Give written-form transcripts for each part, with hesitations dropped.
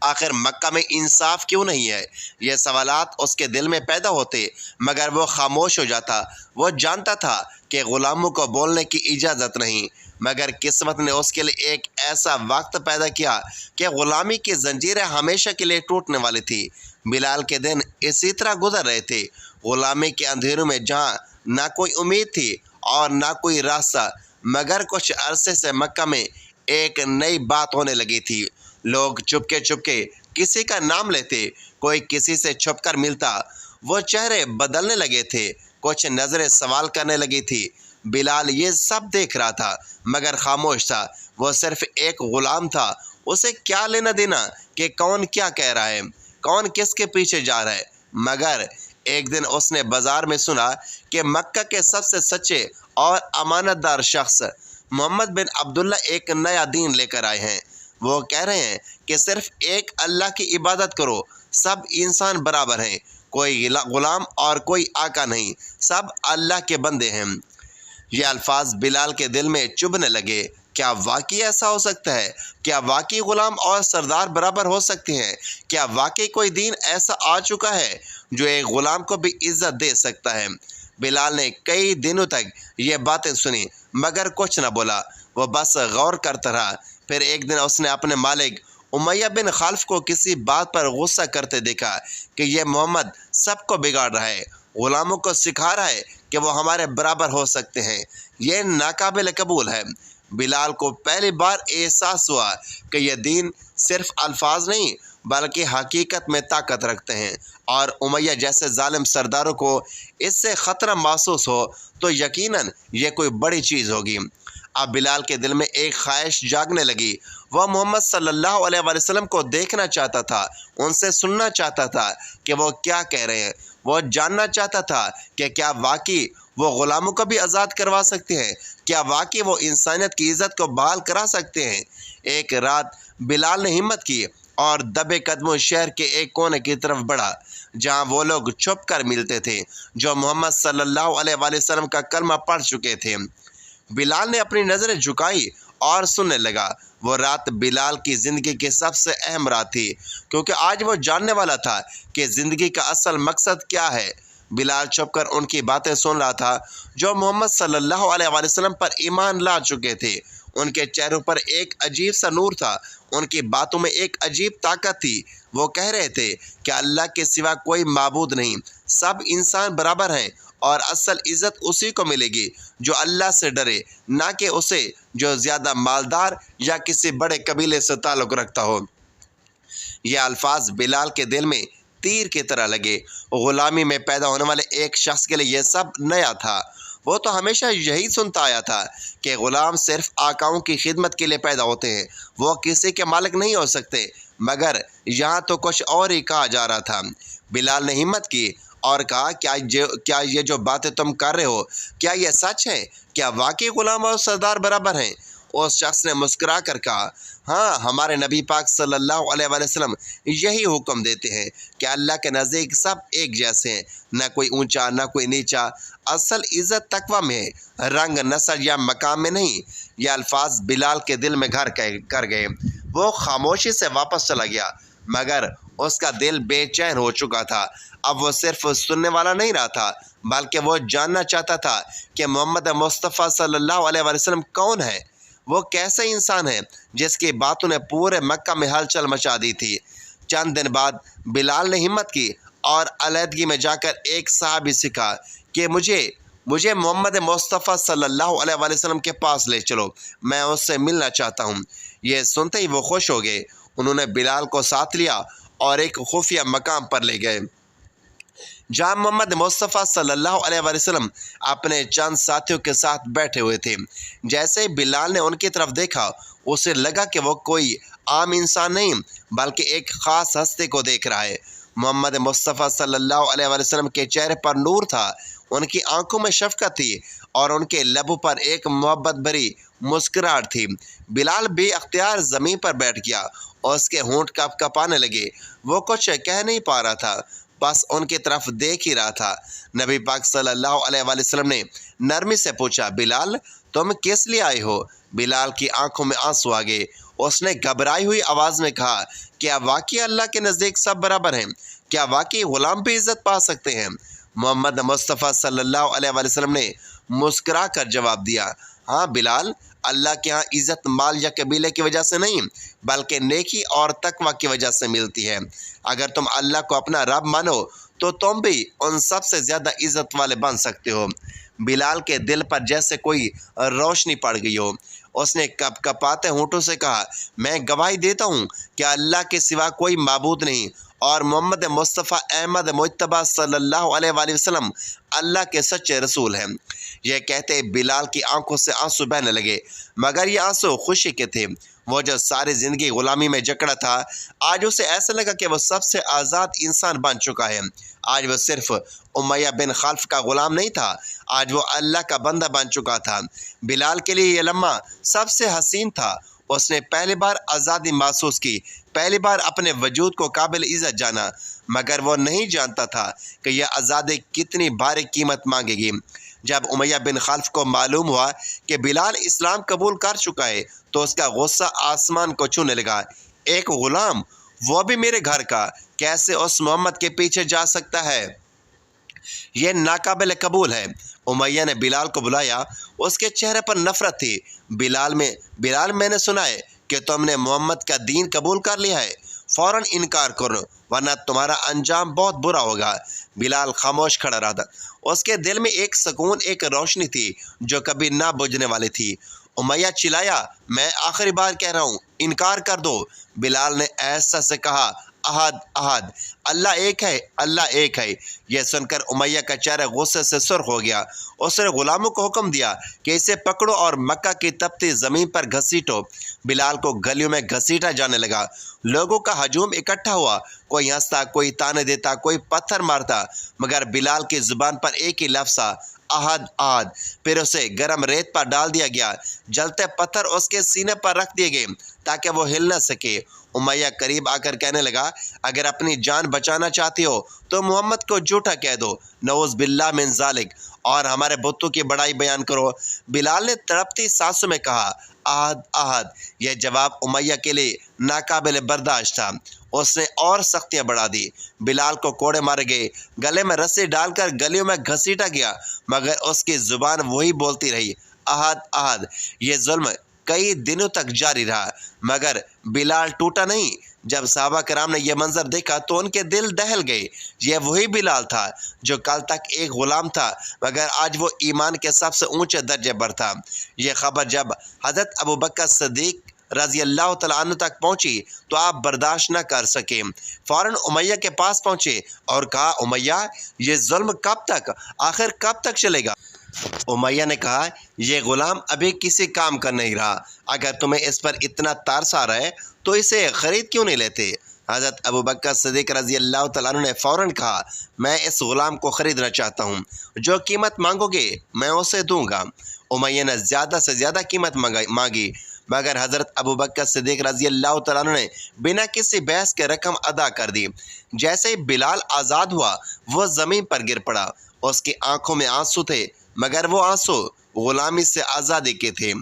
آخر مکہ میں انصاف کیوں نہیں ہے؟ یہ سوالات اس کے دل میں پیدا ہوتے، مگر وہ خاموش ہو جاتا۔ وہ جانتا تھا کہ غلاموں کو بولنے کی اجازت نہیں، مگر قسمت نے اس کے لیے ایک ایسا وقت پیدا کیا کہ غلامی کی زنجیریں ہمیشہ کے لیے ٹوٹنے والی تھی۔ بلال کے دن اسی طرح گزر رہے تھے، غلامی کے اندھیروں میں، جہاں نہ کوئی امید تھی اور نہ کوئی راستہ۔ مگر کچھ عرصے سے مکہ میں ایک نئی بات ہونے لگی تھی۔ لوگ چپکے کسی کا نام لیتے، کوئی کسی سے چھپ کر ملتا۔ وہ چہرے بدلنے لگے تھے، کچھ نظریں سوال کرنے لگی تھی۔ بلال یہ سب دیکھ رہا تھا، مگر خاموش تھا۔ وہ صرف ایک غلام تھا، اسے کیا لینا دینا کہ کون کیا کہہ رہا ہے، کون کس کے پیچھے جا رہا ہے۔ مگر ایک دن اس نے بازار میں سنا کہ مکہ کے سب سے سچے اور امانت دار شخص محمد بن عبداللہ ایک نیا دین لے کر آئے ہیں۔ وہ کہہ رہے ہیں کہ صرف ایک اللہ کی عبادت کرو، سب انسان برابر ہیں، کوئی غلام اور کوئی آقا نہیں، سب اللہ کے بندے ہیں۔ یہ الفاظ بلال کے دل میں چبھنے لگے۔ کیا واقعی ایسا ہو سکتا ہے؟ کیا واقعی غلام اور سردار برابر ہو سکتے ہیں؟ کیا واقعی کوئی دین ایسا آ چکا ہے جو ایک غلام کو بھی عزت دے سکتا ہے؟ بلال نے کئی دنوں تک یہ باتیں سنی، مگر کچھ نہ بولا۔ وہ بس غور کرتا رہا۔ پھر ایک دن اس نے اپنے مالک امیہ بن خلف کو کسی بات پر غصہ کرتے دیکھا کہ یہ محمد سب کو بگاڑ رہا ہے، غلاموں کو سکھا رہا ہے کہ وہ ہمارے برابر ہو سکتے ہیں، یہ ناقابل قبول ہے۔ بلال کو پہلی بار احساس ہوا کہ یہ دین صرف الفاظ نہیں بلکہ حقیقت میں طاقت رکھتے ہیں، اور امیہ جیسے ظالم سرداروں کو اس سے خطرہ محسوس ہو تو یقیناً یہ کوئی بڑی چیز ہوگی۔ اب بلال کے دل میں ایک خواہش جاگنے لگی۔ وہ محمد صلی اللہ علیہ وسلم کو دیکھنا چاہتا تھا، ان سے سننا چاہتا تھا کہ وہ کیا کہہ رہے ہیں۔ وہ جاننا چاہتا تھا کہ کیا واقعی وہ غلاموں کو بھی آزاد کروا سکتے ہیں، کیا واقعی وہ انسانیت کی عزت کو بحال کرا سکتے ہیں۔ ایک رات بلال نے ہمت کی اور دبے قدموں شہر کے ایک کونے کی طرف بڑھا، جہاں وہ لوگ چھپ کر ملتے تھے جو محمد صلی اللہ علیہ وسلم کا کلمہ پڑھ چکے تھے۔ بلال نے اپنی نظریں جھکائی اور سننے لگا۔ وہ رات بلال کی زندگی کی سب سے اہم رات تھی، کیونکہ آج وہ جاننے والا تھا کہ زندگی کا اصل مقصد کیا ہے۔ بلال چھپ کر ان کی باتیں سن رہا تھا جو محمد صلی اللہ علیہ وسلم پر ایمان لا چکے تھے۔ ان کے چہروں پر ایک عجیب سا نور تھا، ان کی باتوں میں ایک عجیب طاقت تھی۔ وہ کہہ رہے تھے کہ اللہ کے سوا کوئی معبود نہیں، سب انسان برابر ہیں، اور اصل عزت اسی کو ملے گی جو اللہ سے ڈرے، نہ کہ اسے جو زیادہ مالدار یا کسی بڑے قبیلے سے تعلق رکھتا ہو۔ یہ الفاظ بلال کے دل میں تیر کی طرح لگے۔ غلامی میں پیدا ہونے والے ایک شخص کے لیے یہ سب نیا تھا۔ وہ تو ہمیشہ یہی سنتا آیا تھا کہ غلام صرف آقاؤں کی خدمت کے لیے پیدا ہوتے ہیں، وہ کسی کے مالک نہیں ہو سکتے، مگر یہاں تو کچھ اور ہی کہا جا رہا تھا۔ بلال نے ہمت کی اور کہا، کیا یہ جو باتیں تم کر رہے ہو، کیا یہ سچ ہے؟ کیا واقعی غلام اور سردار برابر ہیں؟ اس شخص نے مسکرا کر کہا، ہاں، ہمارے نبی پاک صلی اللہ علیہ وسلم یہی حکم دیتے ہیں کہ اللہ کے نزدیک سب ایک جیسے ہیں، نہ کوئی اونچا نہ کوئی نیچا، اصل عزت تقوی میں ہے، رنگ، نسل یا مقام میں نہیں۔ یہ الفاظ بلال کے دل میں گھر کر گئے۔ وہ خاموشی سے واپس چلا گیا، مگر اس کا دل بے چین ہو چکا تھا۔ اب وہ صرف سننے والا نہیں رہا تھا، بلکہ وہ جاننا چاہتا تھا کہ محمد مصطفیٰ صلی اللہ علیہ وسلم کون ہے، وہ کیسے انسان ہے جس کی باتوں نے پورے مکہ میں ہلچل مچا دی تھی۔ چند دن بعد بلال نے ہمت کی اور علیحدگی میں جا کر ایک صحابی سے کہا کہ مجھے محمد مصطفیٰ صلی اللہ علیہ وسلم کے پاس لے چلو، میں اس سے ملنا چاہتا ہوں۔ یہ سنتے ہی وہ خوش ہو گئے۔ انہوں نے بلال کو ساتھ لیا اور ایک خفیہ مقام پر لے گئے، جہاں محمد مصطفیٰ صلی اللہ علیہ وسلم اپنے چند ساتھیوں کے ساتھ بیٹھے ہوئے تھے۔ جیسے ہی بلال نے ان کی طرف دیکھا، اسے لگا کہ وہ کوئی عام انسان نہیں بلکہ ایک خاص ہستی کو دیکھ رہا ہے۔ محمد مصطفیٰ صلی اللہ علیہ وسلم کے چہرے پر نور تھا، ان کی آنکھوں میں شفقت تھی اور ان کے لبوں پر ایک محبت بھری مسکراہٹ تھی۔ بلال بے اختیار زمین پر بیٹھ گیا اور اس کے ہونٹ کپ کپانے لگے۔ وہ کچھ کہہ نہیں پا رہا تھا، بس ان کی طرف دیکھ ہی رہا تھا۔ نبی پاک صلی اللہ علیہ وسلم نے نرمی سے پوچھا، بلال، تم کس لیے آئے ہو؟ بلال کی آنکھوں میں آنسو آ گئے۔ اس نے گھبرائی ہوئی آواز میں کہا، کیا واقعی اللہ کے نزدیک سب برابر ہیں؟ کیا واقعی غلام بھی عزت پا سکتے ہیں؟ محمد مصطفیٰ صلی اللہ علیہ وآلہ وسلم نے مسکرا کر جواب دیا، ہاں بلال، اللہ کے ہاں عزت مال یا قبیلے کی وجہ سے نہیں بلکہ نیکی اور تقوی کی وجہ سے ملتی ہے۔ اگر تم اللہ کو اپنا رب مانو تو تم بھی ان سب سے زیادہ عزت والے بن سکتے ہو۔ بلال کے دل پر جیسے کوئی روشنی پڑ گئی ہو۔ اس نے کپ کپاتے ہونٹوں سے کہا، میں گواہی دیتا ہوں کہ اللہ کے سوا کوئی معبود نہیں اور محمد مصطفیٰ احمد مجتبیٰ صلی اللہ علیہ وآلہ وسلم اللہ کے سچے رسول ہیں۔ یہ کہتے بلال کی آنکھوں سے آنسو بہنے لگے، مگر یہ آنسو خوشی کے تھے۔ وہ جو ساری زندگی غلامی میں جکڑا تھا، آج اسے ایسا لگا کہ وہ سب سے آزاد انسان بن چکا ہے۔ آج وہ صرف امیہ بن خلف کا غلام نہیں تھا، آج وہ اللہ کا بندہ بن چکا تھا۔ بلال کے لیے یہ لمحہ سب سے حسین تھا۔ اس نے پہلی بار آزادی محسوس کی، پہلی بار اپنے وجود کو قابل عزت جانا، مگر وہ نہیں جانتا تھا کہ یہ آزادی کتنی بھاری قیمت مانگے گی۔ جب امیہ بن خلف کو معلوم ہوا کہ بلال اسلام قبول کر چکا ہے تو اس کا غصہ آسمان کو چھونے لگا۔ ایک غلام، وہ بھی میرے گھر کا، کیسے اس محمد کے پیچھے جا سکتا ہے؟ یہ ناقابل قبول ہے۔ امیہ نے بلال کو بلایا، اس کے چہرے پر نفرت تھی۔ بلال، میں نے سنا ہے کہ تم نے محمد کا دین قبول کر لیا ہے، فوراً انکار کرو ورنہ تمہارا انجام بہت برا ہوگا۔ بلال خاموش کھڑا رہا تھا۔ اس کے دل میں ایک سکون، ایک روشنی تھی جو کبھی نہ بجھنے والی تھی۔ امیہ چلایا، میں آخری بار کہہ رہا ہوں، انکار کر دو۔ بلال نے ایسا سے کہا، احد احد، اللہ ایک ہے، اللہ ایک ہے۔ یہ سن کر امیہ کا چہرہ غصے سے سرخ ہو گیا۔ اس نے غلاموں کو حکم دیا کہ اسے پکڑو اور مکہ کی تپتی زمین پر گھسیٹو۔ بلال کو گلیوں میں گھسیٹا جانے لگا۔ لوگوں کا ہجوم اکٹھا ہوا، کوئی ہنستا، کوئی تانے دیتا، کوئی پتھر مارتا، مگر بلال کی زبان پر ایک ہی لفظ تھا، احد احد۔ پھر اسے گرم ریت پر ڈال دیا گیا، جلتے پتھر اس کے سینے پر رکھ دیے گئے تاکہ وہ ہل نہ سکے۔ امیہ قریب آ کر کہنے لگا، اگر اپنی جان بچانا چاہتی ہو تو محمد کو جھوٹا کہہ دو، نعوذ باللہ من ذالک، اور ہمارے بتوں کی بڑائی بیان کرو۔ بلال نے تڑپتی سانسوں میں کہا، احد احد۔ یہ جواب امیہ کے لیے ناقابل برداشت تھا۔ اس نے اور سختیاں بڑھا دی۔ بلال کو کوڑے مارے گئے، گلے میں رسی ڈال کر گلیوں میں گھسیٹا گیا، مگر اس کی زبان وہی بولتی رہی، احد احد۔ یہ ظلم کئی دنوں تک جاری رہا، مگر بلال ٹوٹا نہیں۔ جب صحابہ کرام نے یہ منظر دیکھا تو ان کے دل دہل گئے۔ یہ وہی بلال تھا جو کل تک ایک غلام تھا، مگر آج وہ ایمان کے سب سے اونچے درجے پر تھا۔ یہ خبر جب حضرت ابوبکر صدیق رضی اللہ تعالیٰ عنہ تک پہنچی تو آپ برداشت نہ کر سکے، فوراً امیہ کے پاس پہنچے اور کہا، امیہ، یہ ظلم کب تک، آخر کب تک چلے گا؟ امیہ نے کہا، یہ غلام ابھی کسی کام کا نہیں رہا، اگر تمہیں اس پر اتنا ترس آ رہا ہے تو اسے خرید کیوں نہیں لیتے؟ حضرت ابوبکر صدیق رضی اللہ تعالیٰ عنہ نے فوراً کہا، میں اس غلام کو خریدنا چاہتا ہوں، جو قیمت مانگو گے میں اسے دوں گا۔ امیہ نے زیادہ سے زیادہ قیمت مانگی، مگر حضرت ابوبکر صدیق رضی اللہ تعالیٰ عنہ نے بنا کسی بحث کے رقم ادا کر دی۔ جیسے ہی بلال آزاد ہوا وہ زمین پر گر پڑا۔ اس کی آنکھوں میں آنسو تھے، مگر وہ آنسو غلامی سے آزادی کے تھے۔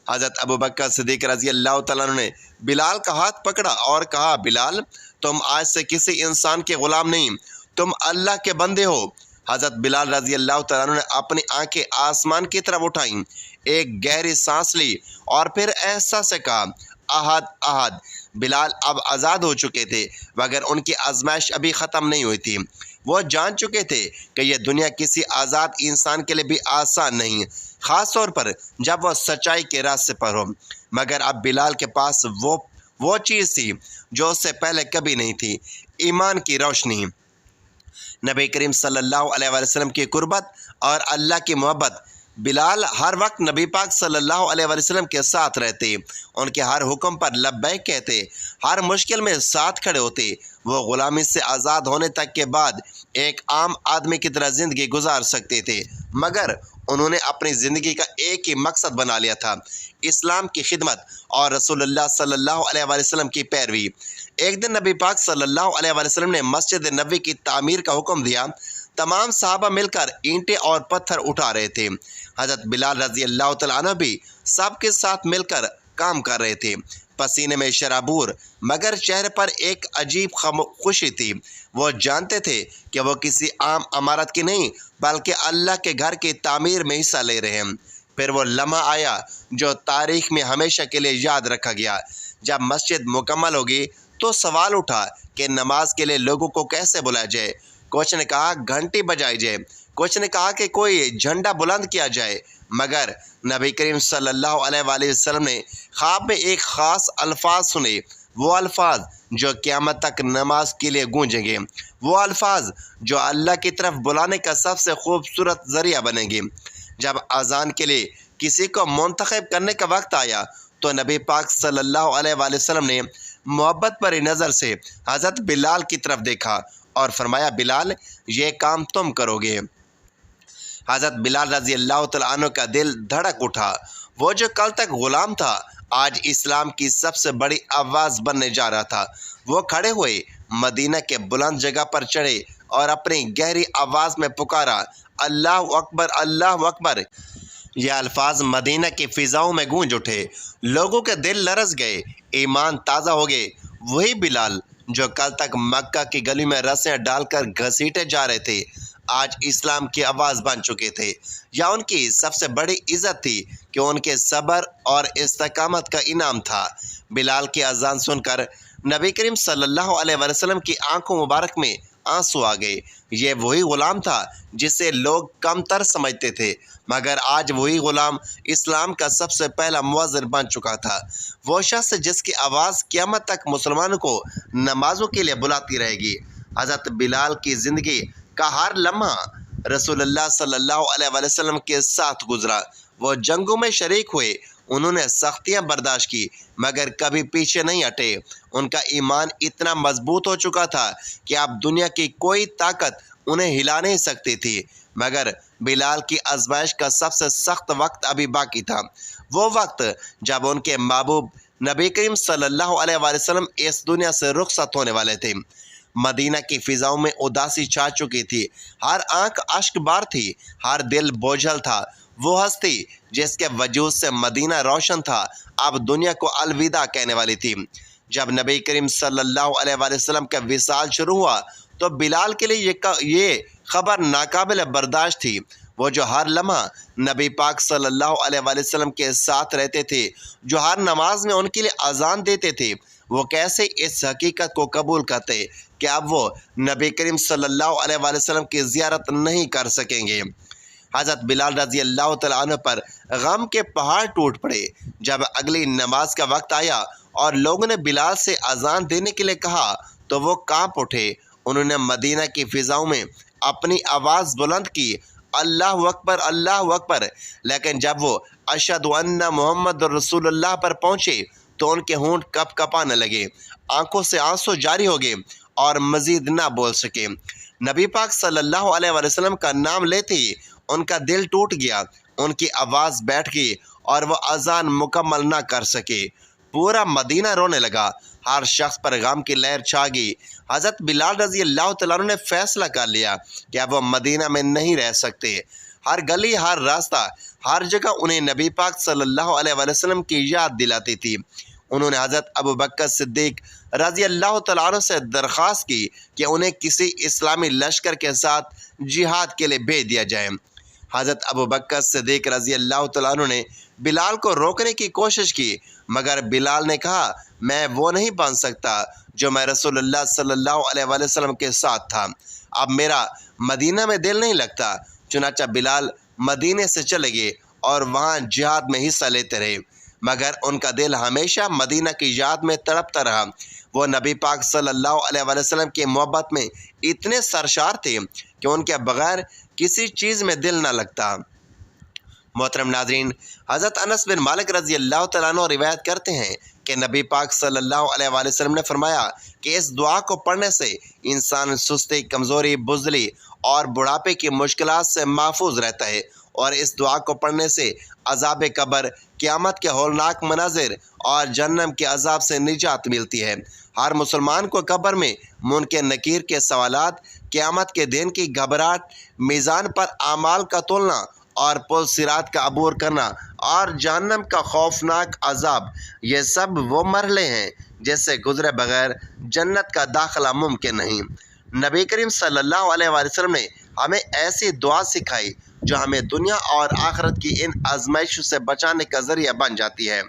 حضرت ابوبکر صدیق رضی اللہ تعالیٰ عنہ نے بلال کا ہاتھ پکڑا اور کہا، بلال، تم آج سے کسی انسان کے غلام نہیں، تم اللہ کے بندے ہو۔ حضرت بلال رضی اللہ تعالیٰ عنہ نے اپنی آنکھیں آسمان کی طرف اٹھائیں، ایک گہری سانس لی اور پھر احساس سے کہا، احد احد۔ بلال اب آزاد ہو چکے تھے، مگر ان کی آزمائش ابھی ختم نہیں ہوئی تھی۔ وہ جان چکے تھے کہ یہ دنیا کسی آزاد انسان کے لیے بھی آسان نہیں، خاص طور پر جب وہ سچائی کے راستے پر ہو۔ مگر اب بلال کے پاس وہ چیز تھی جو اس سے پہلے کبھی نہیں تھی، ایمان کی روشنی۔ نبی کریم صلی اللہ علیہ وآلہ وسلم کی قربت اور اللہ کی محبت۔ بلال ہر وقت نبی پاک صلی اللہ علیہ وآلہ وسلم کے ساتھ رہتے، ان کے ہر حکم پر لبیک کہتے، ہر مشکل میں ساتھ کھڑے ہوتے۔ وہ غلامی سے آزاد ہونے تک کے بعد ایک عام آدمی کی طرح زندگی گزار سکتے تھے، مگر انہوں نے اپنی زندگی کا ایک ہی مقصد بنا لیا تھا، اسلام کی خدمت اور رسول اللہ صلی اللہ علیہ وآلہ وسلم کی پیروی۔ ایک دن نبی پاک صلی اللہ علیہ وآلہ وسلم نے مسجد نبوی کی تعمیر کا حکم دیا۔ تمام صحابہ مل کر اینٹیں اور پتھر اٹھا رہے تھے۔ حضرت بلال رضی اللہ تعالیٰ عنہ بھی سب کے ساتھ مل کر کام کر رہے تھے۔ پسینے میں شرابور، مگر چہرے پر ایک عجیب خوشی تھی۔ وہ جانتے تھے کہ وہ کسی عام عمارت کی نہیں بلکہ اللہ کے گھر کی تعمیر میں حصہ لے رہے ہیں۔ پھر وہ لمحہ آیا جو تاریخ میں ہمیشہ کے لیے یاد رکھا گیا۔ جب مسجد مکمل ہوگی تو سوال اٹھا کہ نماز کے لیے لوگوں کو کیسے بلایا جائے۔ کچھ نے کہا گھنٹی بجائی جائے، کچھ نے کہا کہ کوئی جھنڈا بلند کیا جائے، مگر نبی کریم صلی اللہ علیہ وآلہ وسلم نے خواب میں ایک خاص الفاظ سنے، وہ الفاظ جو قیامت تک نماز کے لیے گونجیں گے، وہ الفاظ جو اللہ کی طرف بلانے کا سب سے خوبصورت ذریعہ بنیں گے۔ جب اذان کے لیے کسی کو منتخب کرنے کا وقت آیا تو نبی پاک صلی اللہ علیہ وآلہ وسلم نے محبت بھری نظر سے حضرت بلال کی طرف دیکھا اور فرمایا، بلال یہ کام تم کرو گے۔ حضرت بلال رضی اللہ تعالیٰ عنہ کا دل دھڑک اٹھا۔ وہ جو کل تک غلام تھا آج اسلام کی سب سے بڑی آواز بننے جا رہا تھا۔ وہ کھڑے ہوئے، مدینہ کے بلند جگہ پر چڑھے اور اپنی گہری آواز میں پکارا، اللہ اکبر، اللہ اکبر۔ یہ الفاظ مدینہ کی فضاؤں میں گونج اٹھے، لوگوں کے دل لرز گئے، ایمان تازہ ہو گئے۔ وہی بلال جو کل تک مکہ کی گلی میں رسیاں ڈال کر گھسیٹے جا رہے تھے آج اسلام کی آواز بن چکے تھے۔ یا ان کی سب سے بڑی عزت تھی کہ ان کے صبر اور استقامت کا انعام تھا۔ بلال کی اذان سن کر نبی کریم صلی اللہ علیہ وسلم کی آنکھوں مبارک میں آنسو آ گئے۔ یہ وہی غلام تھا جسے لوگ کم تر سمجھتے تھے، مگر آج وہی غلام اسلام کا سب سے پہلا مؤذن بن چکا تھا۔ وہ شخص جس کی آواز قیامت تک مسلمانوں کو نمازوں کے لیے بلاتی رہے گی۔ حضرت بلال کی زندگی کا ہر لمحہ رسول اللہ صلی اللہ علیہ وسلم کے ساتھ گزرا۔ وہ جنگوں میں شریک ہوئے، انہوں نے سختیاں برداشت کی مگر کبھی پیچھے نہیں ہٹے۔ ان کا ایمان اتنا مضبوط ہو چکا تھا کہ اب دنیا کی کوئی طاقت انہیں ہلا نہیں سکتی تھی، مگر بلال کی آزمائش کا سب سے سخت وقت ابھی باقی تھا۔ وہ وقت جب ان کے محبوب نبی کریم صلی اللہ علیہ وسلم اس دنیا سے رخصت ہونے والے تھے۔ مدینہ کی فضاؤں میں اداسی چھا چکی تھی، ہر آنکھ اشک بار تھی، ہر دل بوجھل تھا۔ وہ ہستی جس کے وجود سے مدینہ روشن تھا اب دنیا کو الوداع کہنے والی تھی۔ جب نبی کریم صلی اللہ علیہ وسلم کا وصال شروع ہوا تو بلال کے لیے یہ خبر ناقابل برداشت تھی۔ وہ جو ہر لمحہ نبی پاک صلی اللہ علیہ وسلم کے ساتھ رہتے تھے، جو ہر نماز میں ان کے لیے اذان دیتے تھے، وہ کیسے اس حقیقت کو قبول کرتے کہ اب وہ نبی کریم صلی اللہ علیہ وسلم کی زیارت نہیں کر سکیں گے۔ حضرت بلال رضی اللہ تعالیٰ عنہ پر غم کے پہاڑ ٹوٹ پڑے۔ جب اگلی نماز کا وقت آیا اور لوگوں نے بلال سے اذان دینے کے لیے کہا تو وہ کانپ اٹھے۔ انہوں نے مدینہ کی فضاؤں میں اپنی آواز بلند کی، اللہ اکبر، اللہ اکبر۔ لیکن جب وہ اشہد ان محمد رسول اللہ پر پہنچے تو ان کے ہونٹ کپ کپانے لگے، آنکھوں سے آنسو جاری ہو گئے اور مزید نہ بول سکے۔ نبی پاک صلی اللہ علیہ وسلم کا نام لیتے ہی ان کا دل ٹوٹ گیا، ان کی آواز بیٹھ گئی اور وہ اذان مکمل نہ کر سکے۔ پورا مدینہ رونے لگا، ہر شخص پر غم کی لہر چھا گئی۔ حضرت بلال رضی اللہ تعالیٰ عنہ نے فیصلہ کر لیا کہ اب وہ مدینہ میں نہیں رہ سکتے۔ ہر گلی، ہر راستہ، ہر جگہ انہیں نبی پاک صلی اللہ علیہ وسلم کی یاد دلاتی تھی۔ انہوں نے حضرت ابوبکر صدیق رضی اللہ تعالیٰ عنہ سے درخواست کی کہ انہیں کسی اسلامی لشکر کے ساتھ جہاد کے لیے بھیج دیا جائے۔ حضرت ابوبکر صدیق رضی اللہ تعالیٰ عنہ نے بلال کو روکنے کی کوشش کی، مگر بلال نے کہا، میں وہ نہیں بن سکتا جو میں رسول اللہ صلی اللہ علیہ وسلم کے ساتھ تھا۔ اب میرا مدینہ میں دل نہیں لگتا۔ چنانچہ بلال مدینے سے چلے گئے اور وہاں جہاد میں حصہ لیتے رہے، مگر ان کا دل ہمیشہ مدینہ کی یاد میں تڑپتا رہا۔ وہ نبی پاک صلی اللہ علیہ وسلم کی محبت میں اتنے سرشار تھے کہ ان کے بغیر کسی چیز میں دل نہ لگتا۔ محترم ناظرین، حضرت انس بن مالک رضی اللہ تعالیٰ عنہ روایت کرتے ہیں کہ نبی پاک صلی اللہ علیہ وسلم نے فرمایا کہ اس دعا کو پڑھنے سے انسان سستی، کمزوری، بزدلی اور بڑھاپے کی مشکلات سے محفوظ رہتا ہے، اور اس دعا کو پڑھنے سے عذاب قبر، قیامت کے ہولناک مناظر اور جہنم کے عذاب سے نجات ملتی ہے۔ ہر مسلمان کو قبر میں منکر نکیر کے سوالات، قیامت کے دن کی گھبراہٹ، میزان پر اعمال کا تولنا اور پل صراط کا عبور کرنا اور جہنم کا خوفناک عذاب، یہ سب وہ مرحلے ہیں جس سے گزرے بغیر جنت کا داخلہ ممکن نہیں۔ نبی کریم صلی اللہ علیہ وآلہ وسلم نے ہمیں ایسی دعا سکھائی جو ہمیں دنیا اور آخرت کی ان آزمائشوں سے بچانے کا ذریعہ بن جاتی ہے۔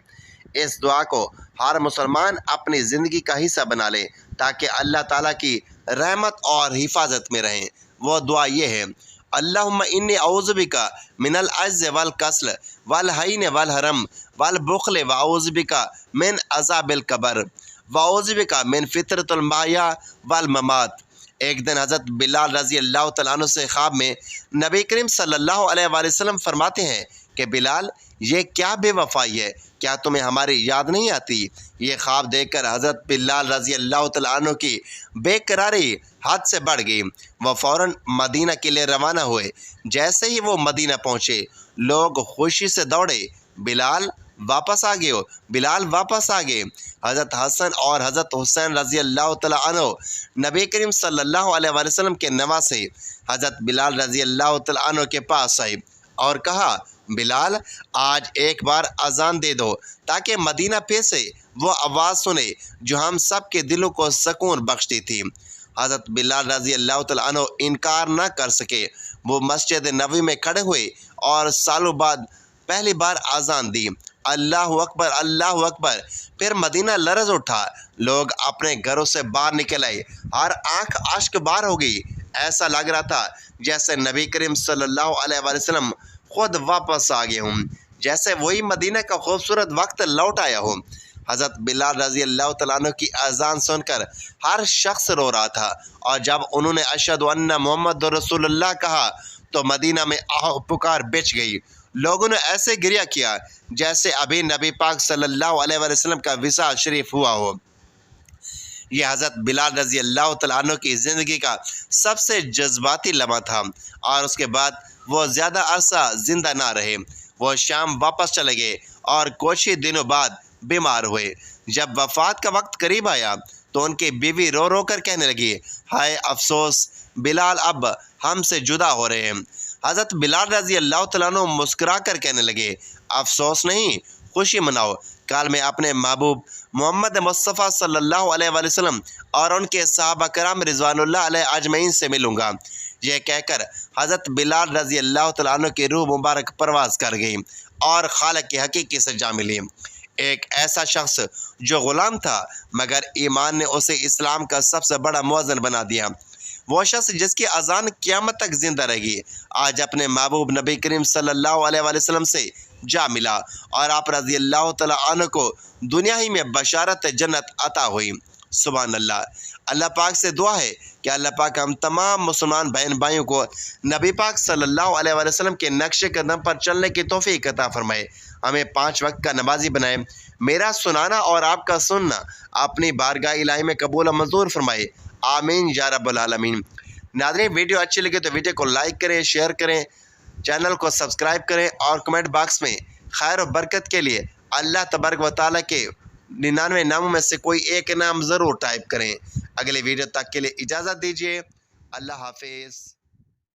اس دعا کو ہر مسلمان اپنی زندگی کا حصہ بنا لے تاکہ اللہ تعالیٰ کی رحمت اور حفاظت میں رہیں۔ وہ دعا یہ ہے: اللہم انی اعوذ بک من العجز والکسل والحین والحرم والبخل واعوذ بک من عذاب القبر واعوذ بک من فتنۃ المحیا والممات۔ ایک دن حضرت بلال رضی اللہ تعالیٰ عنہ سے خواب میں نبی کریم صلی اللہ علیہ وآلہ وسلم فرماتے ہیں کہ بلال، یہ کیا بے وفائی ہے، کیا تمہیں ہماری یاد نہیں آتی؟ یہ خواب دیکھ کر حضرت بلال رضی اللہ تعالیٰ عنہ کی بے قراری حد سے بڑھ گئی۔ وہ فوراً مدینہ کے لیے روانہ ہوئے۔ جیسے ہی وہ مدینہ پہنچے، لوگ خوشی سے دوڑے: بلال واپس آ گئے، بلال واپس آ گئے۔ حضرت حسن اور حضرت حسین رضی اللہ تعالیٰ عنہ نبی کریم صلی اللہ علیہ وآلہ وسلم کے نواسے حضرت بلال رضی اللہ تعالیٰ عنہ کے پاس آئے اور کہا: بلال، آج ایک بار اذان دے دو تاکہ مدینہ پہ سے وہ آواز سنے جو ہم سب کے دلوں کو سکون بخشتی تھی۔ حضرت بلال رضی اللہ تعالیٰ عنہ انکار نہ کر سکے۔ وہ مسجد نبوی میں کھڑے ہوئے اور سالوں بعد پہلی بار اذان دی: اللہ اکبر، اللہ اکبر۔ پھر مدینہ لرز اٹھا، لوگ اپنے گھروں سے باہر نکل آئے، ہر آنکھ اشک بار ہو گئی۔ ایسا لگ رہا تھا جیسے نبی کریم صلی اللہ علیہ وآلہ وسلم خود واپس آ گئے ہوں، جیسے وہی مدینہ کا خوبصورت وقت لوٹ آیا ہو۔ حضرت بلال رضی اللہ تعالیٰ عنہ کی اذان سن کر ہر شخص رو رہا تھا، اور جب انہوں نے اشہد ان محمد رسول اللہ کہا تو مدینہ میں آہ پکار بچ گئی۔ لوگوں نے ایسے گریہ کیا جیسے ابھی نبی پاک صلی اللہ علیہ وآلہ وسلم کا وصال شریف ہوا ہو۔ یہ حضرت بلال رضی اللہ تعالیٰ عنہ کی زندگی کا سب سے جذباتی لمحہ تھا، اور اس کے بعد وہ زیادہ عرصہ زندہ نہ رہے۔ وہ شام واپس چلے گئے اور کچھ ہی دنوں بعد بیمار ہوئے۔ جب وفات کا وقت قریب آیا تو ان کی بیوی رو رو کر کہنے لگی: ہائے افسوس، بلال اب ہم سے جدا ہو رہے ہیں۔ حضرت بلال رضی اللہ تعالیٰ عنہ مسکرا کر کہنے لگے: افسوس نہیں، خوشی مناؤ، کل میں اپنے محبوب محمد مصطفیٰ صلی اللہ علیہ وآلہ وسلم اور ان کے صحابہ کرام رضوان اللہ علیہ اجمعین سے ملوں گا۔ یہ کہہ کر حضرت بلال رضی اللہ تعالیٰ عنہ کی روح مبارک پرواز کر گئی اور خالق کی حقیقی سے جا ملی۔ ایک ایسا شخص جو غلام تھا مگر ایمان نے اسے اسلام کا سب سے بڑا مؤذن بنا دیا۔ وہ شخص جس کی اذان قیامت تک زندہ رہے گی، آج اپنے محبوب نبی کریم صلی اللہ علیہ وآلہ وسلم سے جا ملا، اور آپ رضی اللہ تعالیٰ عنہ کو دنیا ہی میں بشارت جنت عطا ہوئی۔ سبحان اللہ۔ اللہ پاک سے دعا ہے کہ اللہ پاک ہم تمام مسلمان بہن بھائیوں کو نبی پاک صلی اللہ علیہ وآلہ وسلم کے نقش قدم پر چلنے کی توفیق عطا فرمائے، ہمیں 5 وقت کا نمازی بنائے، میرا سنانا اور آپ کا سننا اپنی بارگاہ الہی میں قبول و منظور فرمائے، آمین یا رب العالمین۔ ناظرین، ویڈیو اچھی لگے تو ویڈیو کو لائک کریں، شیئر کریں، چینل کو سبسکرائب کریں، اور کمنٹ باکس میں خیر و برکت کے لیے اللہ تبارک و تعالیٰ کے 99 ناموں میں سے کوئی ایک نام ضرور ٹائپ کریں۔ اگلے ویڈیو تک کے لیے اجازت دیجیے۔ اللہ حافظ۔